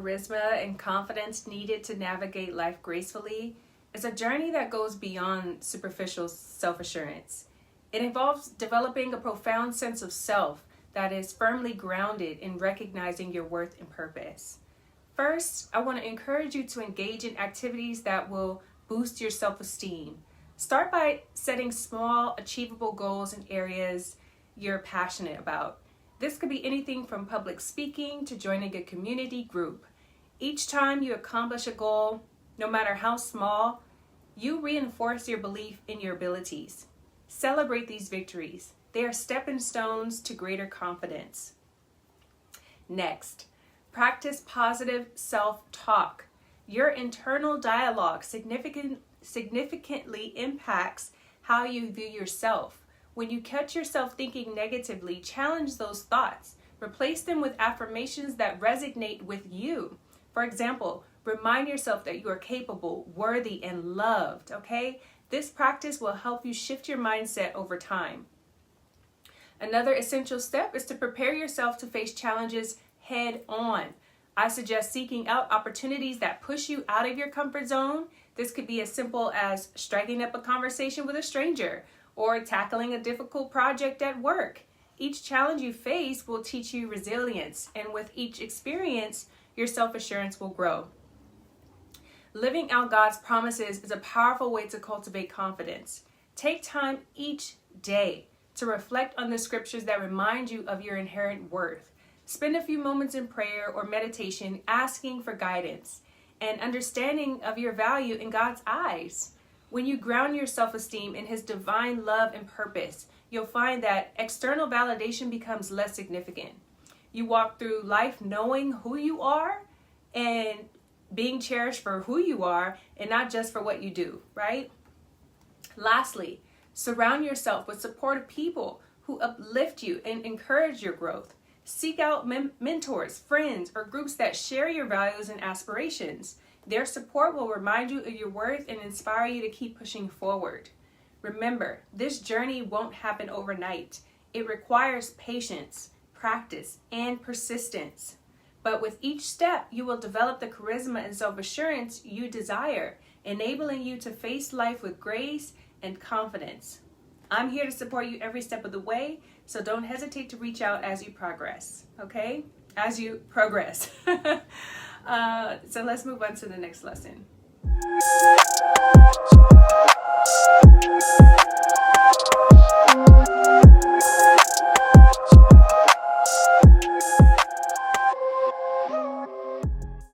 charisma and confidence needed to navigate life gracefully is a journey that goes beyond superficial self-assurance. It involves developing a profound sense of self that is firmly grounded in recognizing your worth and purpose. First, I want to encourage you to engage in activities that will boost your self-esteem. Start by setting small, achievable goals in areas you're passionate about. This could be anything from public speaking to joining a community group. Each time you accomplish a goal, no matter how small, you reinforce your belief in your abilities. Celebrate these victories. They are stepping stones to greater confidence. Next, practice positive self-talk. Your internal dialogue significantly impacts how you view yourself. When you catch yourself thinking negatively, challenge those thoughts. Replace them with affirmations that resonate with you. For example, remind yourself that you are capable, worthy, and loved, okay? This practice will help you shift your mindset over time. Another essential step is to prepare yourself to face challenges head on. I suggest seeking out opportunities that push you out of your comfort zone. This could be as simple as striking up a conversation with a stranger or tackling a difficult project at work. Each challenge you face will teach you resilience, and with each experience, your self-assurance will grow. Living out God's promises is a powerful way to cultivate confidence. Take time each day to reflect on the scriptures that remind you of your inherent worth. Spend a few moments in prayer or meditation asking for guidance and understanding of your value in God's eyes. When you ground your self-esteem in His divine love and purpose, you'll find that external validation becomes less significant. You walk through life knowing who you are and being cherished for who you are and not just for what you do, right? Lastly, surround yourself with supportive people who uplift you and encourage your growth. Seek out mentors, friends, or groups that share your values and aspirations. Their support will remind you of your worth and inspire you to keep pushing forward. Remember, this journey won't happen overnight. It requires patience, practice, and persistence. But with each step, you will develop the charisma and self-assurance you desire, enabling you to face life with grace and confidence. I'm here to support you every step of the way, so don't hesitate to reach out as you progress, okay? As you progress. So let's move on to the next lesson.